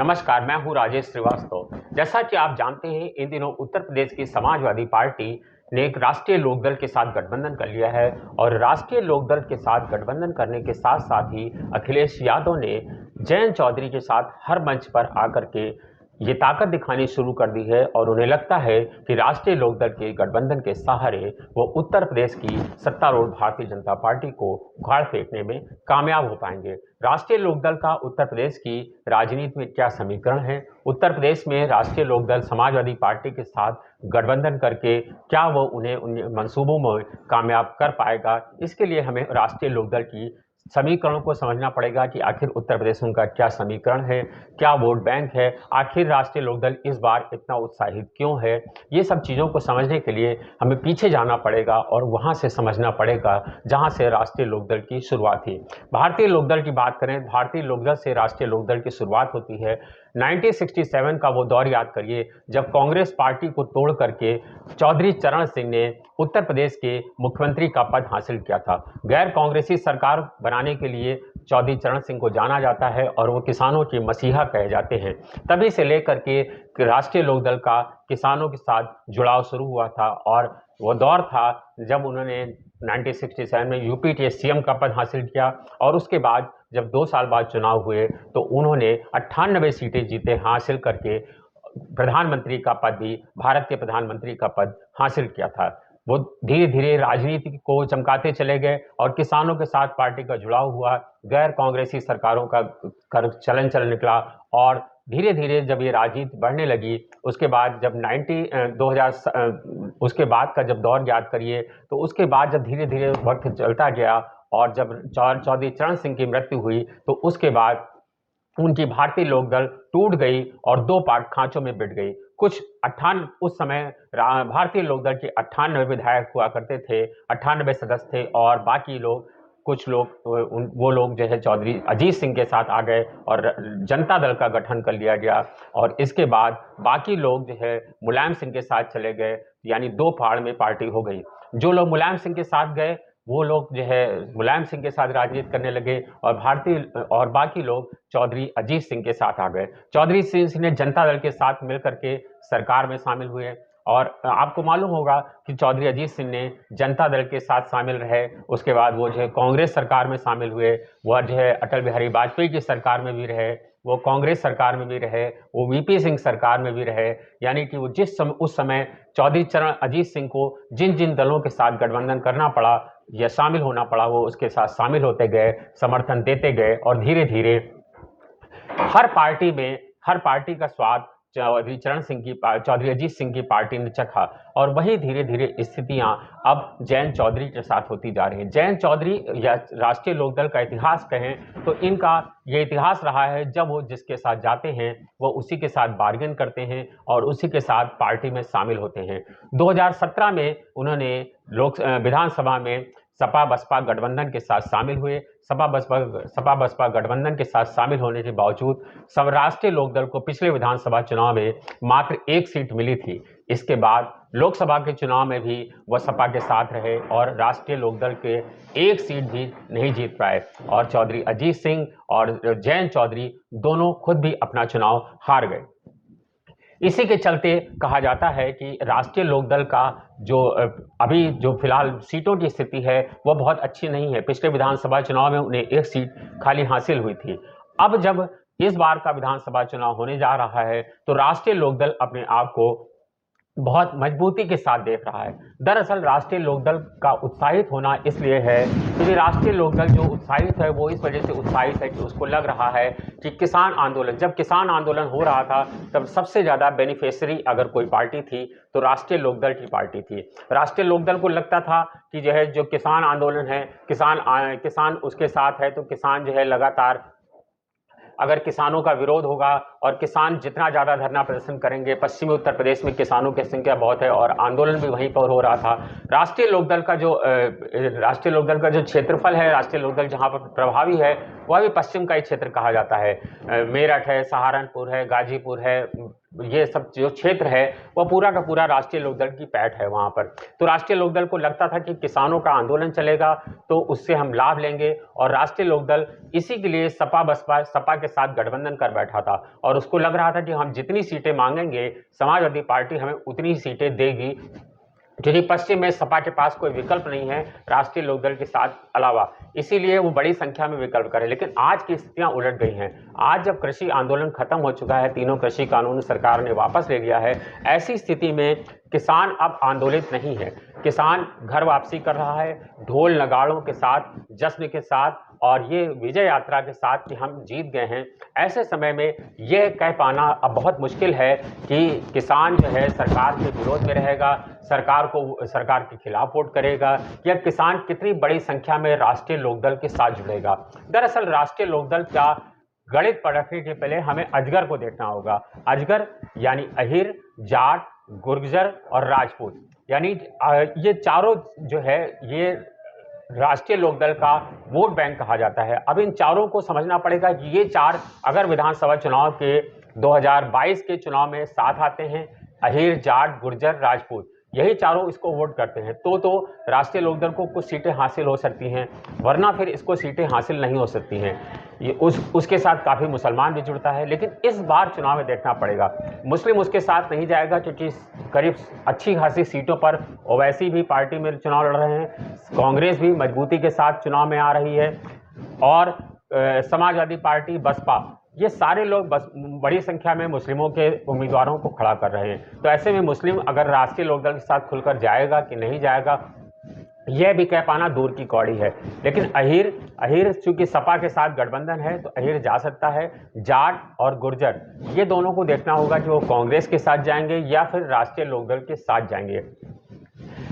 नमस्कार, मैं हूँ राजेश श्रीवास्तव। जैसा कि आप जानते हैं, इन दिनों उत्तर प्रदेश की समाजवादी पार्टी ने एक राष्ट्रीय लोकदल के साथ गठबंधन कर लिया है और राष्ट्रीय लोकदल के साथ गठबंधन करने के साथ-साथ ही अखिलेश यादव ने जयंत चौधरी के साथ हर मंच पर आकर के ये ताकत दिखानी शुरू कर दी है और उन्हें लगता है कि राष्ट्रीय लोकदल के गठबंधन के सहारे वो उत्तर प्रदेश की सत्तारूढ़ भारतीय जनता पार्टी को उखाड़ फेंकने में कामयाब हो पाएंगे। राष्ट्रीय लोकदल का उत्तर प्रदेश की राजनीति में क्या समीकरण है? उत्तर प्रदेश में राष्ट्रीय लोकदल समाजवादी पार्टी के साथ गठबंधन करके क्या वो उन्हें उन मंसूबों में कामयाब कर पाएगा? इसके लिए हमें राष्ट्रीय लोकदल की समीकरणों को समझना पड़ेगा कि आखिर उत्तर प्रदेश उनका क्या समीकरण है, क्या वोट बैंक है, आखिर राष्ट्रीय लोकदल इस बार इतना उत्साहित क्यों है। ये सब चीज़ों को समझने के लिए हमें पीछे जाना पड़ेगा और वहाँ से समझना पड़ेगा जहाँ से राष्ट्रीय लोकदल की शुरुआत थी। भारतीय लोकदल की बात करें, भारतीय लोकदल से राष्ट्रीय लोकदल की शुरुआत होती है 1967 का वो दौर याद करिए जब कांग्रेस पार्टी को तोड़ करके चौधरी चरण सिंह ने उत्तर प्रदेश के मुख्यमंत्री का पद हासिल किया था। गैर कांग्रेसी सरकार बनाने के लिए चौधरी चरण सिंह को जाना जाता है और वो किसानों के मसीहा कहे जाते हैं। तभी से लेकर के राष्ट्रीय लोकदल का किसानों के साथ जुड़ाव शुरू हुआ था और वो दौर था जब उन्होंने 1967 में यूपी के सीएम का पद हासिल किया और उसके बाद जब 2 साल बाद चुनाव हुए तो उन्होंने 98 सीटें जीते हासिल करके प्रधानमंत्री का पद भी, भारत के प्रधानमंत्री का पद हासिल किया था। वो धीरे धीरे राजनीति को चमकाते चले गए और किसानों के साथ पार्टी का जुड़ाव हुआ, गैर कांग्रेसी सरकारों का चलन चल निकला और धीरे धीरे जब ये राजनीति बढ़ने लगी उसके बाद जब 2000 उसके बाद का जब दौर याद करिए तो उसके बाद जब धीरे धीरे वक्त चलता गया और जब चौधरी चरण सिंह की मृत्यु हुई तो उसके बाद उनकी भारतीय लोकदल टूट गई और 2 पार्ट खांचों में बिट गई। उस समय भारतीय लोकदल के 98 विधायक हुआ करते थे, 98 सदस्य थे और बाकी लोग कुछ लोग वो लोग जो है चौधरी अजीत सिंह के साथ आ गए और जनता दल का गठन कर लिया गया और इसके बाद बाकी लोग जो है मुलायम सिंह के साथ चले गए, यानी 2 फाड़ में पार्टी हो गई। जो लोग मुलायम सिंह के साथ गए वो लोग जो है मुलायम सिंह के साथ राजनीति करने लगे और बाकी लोग चौधरी अजीत सिंह के साथ आ गए। चौधरी सिंह ने जनता दल के साथ मिलकर के सरकार में शामिल हुए और आपको मालूम होगा कि चौधरी अजीत सिंह ने जनता दल के साथ शामिल रहे, उसके बाद वो जो है कांग्रेस सरकार में शामिल हुए, वो जो है अटल बिहारी वाजपेयी की सरकार में भी रहे, वो कांग्रेस सरकार में भी रहे, वो वीपी सिंह सरकार में भी रहे, यानी कि वो उस समय चौधरी चरण अजीत सिंह को जिन जिन दलों के साथ गठबंधन करना पड़ा या शामिल होना पड़ा वो उसके साथ शामिल होते गए, समर्थन देते गए और धीरे धीरे हर पार्टी का स्वाद चौधरी अजीत सिंह की पार्टी ने चखा और वही धीरे धीरे स्थितियां अब जयंत चौधरी के साथ होती जा रही हैं। जयंत चौधरी या राष्ट्रीय लोकदल का इतिहास कहें तो इनका ये इतिहास रहा है, जब वो जिसके साथ जाते हैं वो उसी के साथ बार्गेन करते हैं और उसी के साथ पार्टी में शामिल होते हैं। 2017 में उन्होंने विधानसभा में सपा बसपा गठबंधन के साथ शामिल हुए। सपा बसपा गठबंधन के साथ शामिल होने के बावजूद सब राष्ट्रीय लोकदल को पिछले विधानसभा चुनाव में मात्र 1 सीट मिली थी। इसके बाद लोकसभा के चुनाव में भी वह सपा के साथ रहे और राष्ट्रीय लोकदल के 1 सीट भी नहीं जीत पाए और चौधरी अजीत सिंह और जयंत चौधरी दोनों खुद भी अपना चुनाव हार गए। इसी के चलते कहा जाता है कि राष्ट्रीय लोकदल का जो फिलहाल सीटों की स्थिति है वो बहुत अच्छी नहीं है। पिछले विधानसभा चुनाव में उन्हें 1 सीट खाली हासिल हुई थी। अब जब इस बार का विधानसभा चुनाव होने जा रहा है तो राष्ट्रीय लोकदल अपने आप को बहुत मजबूती के साथ देख रहा है। दरअसल राष्ट्रीय लोकदल का उत्साहित होना इसलिए है क्योंकि राष्ट्रीय लोकदल जो उत्साहित है वो इस वजह से उत्साहित है कि उसको लग रहा है कि जब किसान आंदोलन हो रहा था तब सबसे ज़्यादा बेनिफिशियरी अगर कोई पार्टी थी तो राष्ट्रीय लोकदल की पार्टी थी। राष्ट्रीय लोकदल को लगता था कि जो किसान आंदोलन है, किसान उसके साथ है तो किसान जो है लगातार अगर किसानों का विरोध होगा और किसान जितना ज़्यादा धरना प्रदर्शन करेंगे, पश्चिमी उत्तर प्रदेश में किसानों की संख्या बहुत है और आंदोलन भी वहीं पर हो रहा था। राष्ट्रीय लोकदल का जो क्षेत्रफल है, राष्ट्रीय लोकदल जहां पर प्रभावी है वह भी पश्चिम का ही क्षेत्र कहा जाता है। मेरठ है, सहारनपुर है, गाजीपुर है, ये सब जो क्षेत्र है वह पूरा का पूरा राष्ट्रीय लोकदल की पैठ है वहाँ पर। तो राष्ट्रीय लोकदल को लगता था कि किसानों का आंदोलन चलेगा तो उससे हम लाभ लेंगे, और राष्ट्रीय लोकदल इसी के लिए सपा के साथ गठबंधन कर बैठा था, और उसको लग रहा था कि हम जितनी सीटें मांगेंगे समाजवादी पार्टी हमें उतनी ही सीटें देगी, क्योंकि पश्चिम में सपा के पास कोई विकल्प नहीं है राष्ट्रीय लोकदल के साथ अलावा, इसीलिए वो बड़ी संख्या में विकल्प करे। लेकिन आज की स्थितियां उलट गई हैं। आज जब कृषि आंदोलन खत्म हो चुका है, तीनों कृषि कानून सरकार ने वापस ले लिया है, ऐसी स्थिति में किसान अब आंदोलित नहीं है। किसान घर वापसी कर रहा है ढोल नगाड़ों के साथ, जश्न के साथ, और ये विजय यात्रा के साथ कि हम जीत गए हैं। ऐसे समय में यह कह पाना अब बहुत मुश्किल है कि किसान जो है सरकार के विरोध में रहेगा, सरकार के खिलाफ वोट करेगा, या किसान कितनी बड़ी संख्या में राष्ट्रीय लोकदल के साथ जुड़ेगा। दरअसल राष्ट्रीय लोकदल का गणित पढ़ने के पहले हमें अजगर को देखना होगा। अजगर यानी अहिर, जाट, गुर्जर और राजपूत, यानी ये चारों जो है ये राष्ट्रीय लोकदल का वोट बैंक कहा जाता है। अब इन चारों को समझना पड़ेगा कि ये चार अगर विधानसभा चुनाव के 2022 के चुनाव में साथ आते हैं, अहिर, जाट, गुर्जर, राजपूत, यही चारों इसको वोट करते हैं, तो राष्ट्रीय लोकदल को कुछ सीटें हासिल हो सकती हैं, वरना फिर इसको सीटें हासिल नहीं हो सकती हैं। ये उसके साथ काफ़ी मुसलमान भी जुड़ता है। लेकिन इस बार चुनाव में देखना पड़ेगा, मुस्लिम उसके साथ नहीं जाएगा, क्योंकि करीब अच्छी खासी सीटों पर ओवैसी भी पार्टी में चुनाव लड़ रहे हैं, कांग्रेस भी मजबूती के साथ चुनाव में आ रही है, और समाजवादी पार्टी, बसपा, ये सारे लोग बड़ी संख्या में मुस्लिमों के उम्मीदवारों को खड़ा कर रहे हैं। तो ऐसे में मुस्लिम अगर राष्ट्रीय लोकदल के साथ खुलकर जाएगा कि नहीं जाएगा, यह भी कह पाना दूर की कौड़ी है। लेकिन अहिर चूंकि सपा के साथ गठबंधन है तो अहिर जा सकता है। जाट और गुर्जर, ये दोनों को देखना होगा कि वो कांग्रेस के साथ जाएंगे या फिर राष्ट्रीय लोकदल के साथ जाएंगे।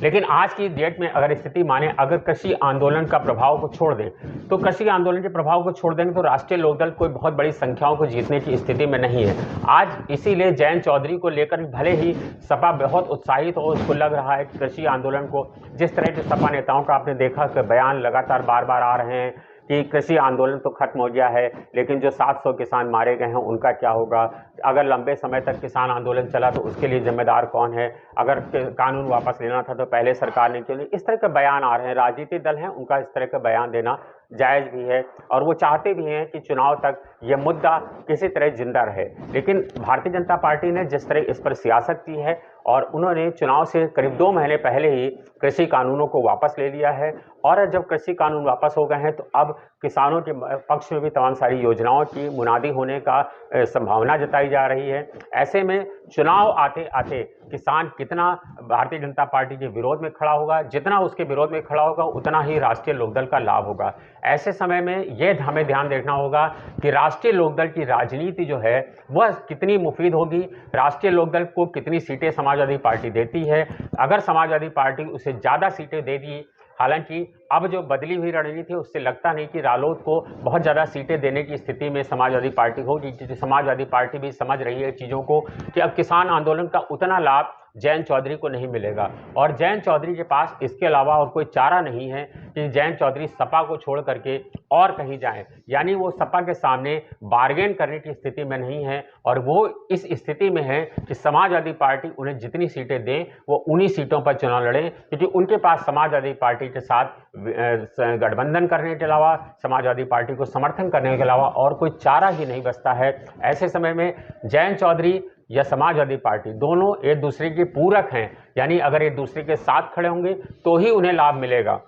लेकिन आज की डेट में अगर स्थिति माने, अगर कृषि आंदोलन का प्रभाव को छोड़ दें, तो कृषि आंदोलन के प्रभाव को छोड़ देंगे तो राष्ट्रीय लोकदल कोई बहुत बड़ी संख्याओं को जीतने की स्थिति में नहीं है आज। इसीलिए जयंत चौधरी को लेकर भले ही सपा बहुत उत्साहित हो, उसको लग रहा है कि कृषि आंदोलन को, जिस तरह के सपा नेताओं का आपने देखा कि बयान लगातार बार बार आ रहे हैं कि कृषि आंदोलन तो खत्म हो गया है, लेकिन जो 700 किसान मारे गए हैं उनका क्या होगा, अगर लंबे समय तक किसान आंदोलन चला तो उसके लिए जिम्मेदार कौन है, अगर कानून वापस लेना था तो पहले सरकार ने क्यों नहीं। इस तरह के बयान आ रहे हैं। राजनीतिक दल हैं, उनका इस तरह का बयान देना जायज़ भी है, और वो चाहते भी हैं कि चुनाव तक ये मुद्दा किसी तरह जिंदा रहे। लेकिन भारतीय जनता पार्टी ने जिस तरह इस पर सियासत की है, और उन्होंने चुनाव से करीब 2 महीने पहले ही कृषि कानूनों को वापस ले लिया है, और जब कृषि कानून वापस हो गए हैं तो अब किसानों के पक्ष में भी तमाम सारी योजनाओं की मुनादी होने का संभावना जताई जा रही है। ऐसे में चुनाव आते आते किसान कितना भारतीय जनता पार्टी के विरोध में खड़ा होगा, जितना उसके विरोध में खड़ा होगा उतना ही राष्ट्रीय लोकदल का लाभ होगा। ऐसे समय में यह हमें ध्यान देखना होगा कि राष्ट्रीय लोकदल की राजनीति जो है वह कितनी मुफीद होगी, राष्ट्रीय लोकदल को कितनी सीटें समाजवादी पार्टी देती है। अगर समाजवादी पार्टी उसे ज़्यादा सीटें दे दी, हालांकि अब जो बदली हुई रणनीति है उससे लगता नहीं कि रालोद को बहुत ज़्यादा सीटें देने की स्थिति में समाजवादी पार्टी होगी, क्योंकि समाजवादी पार्टी भी समझ रही है चीज़ों को कि अब किसान आंदोलन का उतना लाभ जयंत चौधरी को नहीं मिलेगा, और जयंत चौधरी के पास इसके अलावा और कोई चारा नहीं है कि जयंत चौधरी सपा को छोड़ करके और कहीं जाएं। यानी वो सपा के सामने बार्गेन करने की स्थिति में नहीं है, और वो इस स्थिति में है कि समाजवादी पार्टी उन्हें जितनी सीटें दें वो उन्हीं सीटों पर चुनाव लड़ें, क्योंकि उनके पास समाजवादी पार्टी के साथ गठबंधन करने के अलावा, समाजवादी पार्टी को समर्थन करने के अलावा और कोई चारा ही नहीं बचता है। ऐसे समय में जयंत चौधरी या समाजवादी पार्टी दोनों एक दूसरे के पूरक हैं, यानी अगर एक दूसरे के साथ खड़े होंगे तो ही उन्हें लाभ मिलेगा।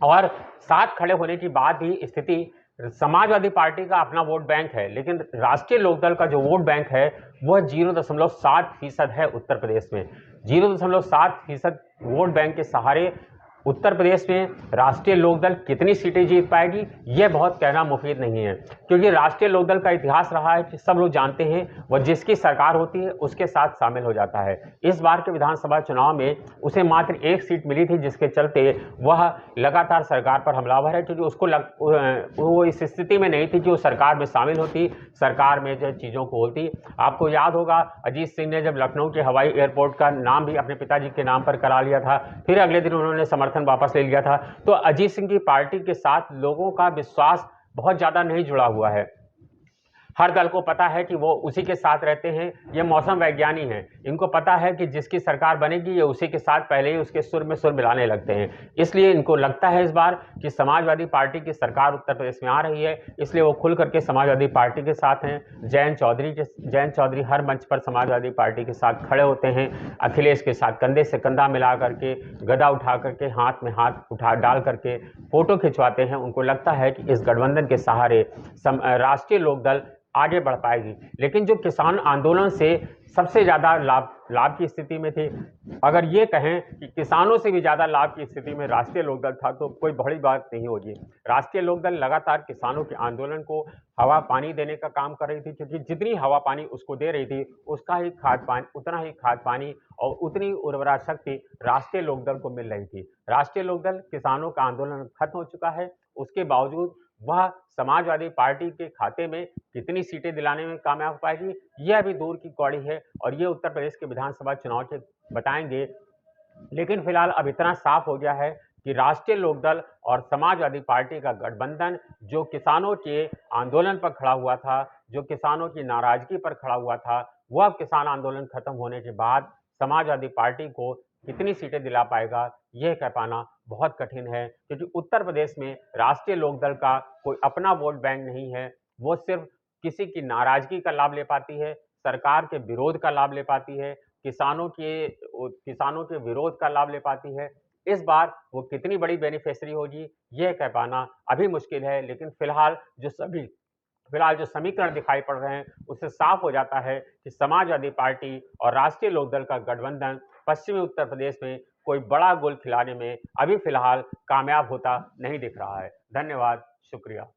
और साथ खड़े होने की बात ही स्थिति, समाजवादी पार्टी का अपना वोट बैंक है, लेकिन राष्ट्रीय लोकदल का जो वोट बैंक है वह 0.7% है उत्तर प्रदेश में। 0.7% वोट बैंक के सहारे उत्तर प्रदेश में राष्ट्रीय लोकदल कितनी सीटें जीत पाएगी यह बहुत कहना मुफीद नहीं है, क्योंकि राष्ट्रीय लोकदल का इतिहास रहा है कि सब लोग जानते हैं वह जिसकी सरकार होती है उसके साथ शामिल हो जाता है। इस बार के विधानसभा चुनाव में उसे मात्र 1 सीट मिली थी, जिसके चलते वह लगातार सरकार पर हमलावर है, क्योंकि उसको वो इस स्थिति में नहीं थी कि वो सरकार में शामिल होती, सरकार में जो चीज़ों को होती। आपको याद होगा अजीत सिंह ने जब लखनऊ के हवाई एयरपोर्ट का नाम भी अपने पिताजी के नाम पर करा लिया था, फिर अगले दिन उन्होंने समर्थन वापस ले लिया था। तो अजीत सिंह की पार्टी के साथ लोगों का विश्वास बहुत ज्यादा नहीं जुड़ा हुआ है। हर दल को पता है कि वो उसी के साथ रहते हैं। ये मौसम वैज्ञानी हैं, इनको पता है कि जिसकी सरकार बनेगी ये उसी के साथ पहले ही उसके सुर में सुर मिलाने लगते हैं। इसलिए इनको लगता है इस बार कि समाजवादी पार्टी की सरकार उत्तर प्रदेश में आ रही है, इसलिए वो खुल करके समाजवादी पार्टी के साथ हैं। जयंत चौधरी हर मंच पर समाजवादी पार्टी के साथ खड़े होते हैं। अखिलेश के साथ कंधे से कंधा मिला करके, गदा उठा करके, हाथ में हाथ उठा डाल करके फोटो खिंचवाते हैं। उनको लगता है कि इस गठबंधन के सहारे राष्ट्रीय लोकदल आगे बढ़ पाएगी। लेकिन जो किसान आंदोलन से सबसे ज़्यादा लाभ की स्थिति में थे, अगर ये कहें कि किसानों से भी ज़्यादा लाभ की स्थिति में राष्ट्रीय लोकदल था तो कोई बड़ी बात नहीं होगी। राष्ट्रीय लोकदल लगातार किसानों के आंदोलन को हवा पानी देने का काम कर रही थी, क्योंकि जितनी हवा पानी उसको दे रही थी उतना ही खाद पानी और उतनी उर्वरा शक्ति राष्ट्रीय लोकदल को मिल रही थी। राष्ट्रीय लोकदल किसानों का आंदोलन खत्म हो चुका है, उसके बावजूद वह समाजवादी पार्टी के खाते में कितनी सीटें दिलाने में कामयाब हो पाएगी, यह अभी दूर की कौड़ी है और ये उत्तर प्रदेश के विधानसभा चुनाव के बताएंगे। लेकिन फिलहाल अब इतना साफ हो गया है कि राष्ट्रीय लोकदल और समाजवादी पार्टी का गठबंधन जो किसानों के आंदोलन पर खड़ा हुआ था, जो किसानों की नाराजगी पर खड़ा हुआ था, वह किसान आंदोलन खत्म होने के बाद समाजवादी पार्टी को कितनी सीटें दिला पाएगा यह कह पाना बहुत कठिन है, क्योंकि उत्तर प्रदेश में राष्ट्रीय लोकदल का कोई अपना वोट बैंक नहीं है। वो सिर्फ किसी की नाराजगी का लाभ ले पाती है, सरकार के विरोध का लाभ ले पाती है, किसानों के विरोध का लाभ ले पाती है। इस बार वो कितनी बड़ी बेनिफिशियरी होगी यह कह पाना अभी मुश्किल है। लेकिन फिलहाल जो समीकरण दिखाई पड़ रहे हैं उससे साफ हो जाता है कि समाजवादी पार्टी और राष्ट्रीय लोकदल का गठबंधन पश्चिमी उत्तर प्रदेश में कोई बड़ा गोल खिलाने में अभी फिलहाल कामयाब होता नहीं दिख रहा है। धन्यवाद, शुक्रिया।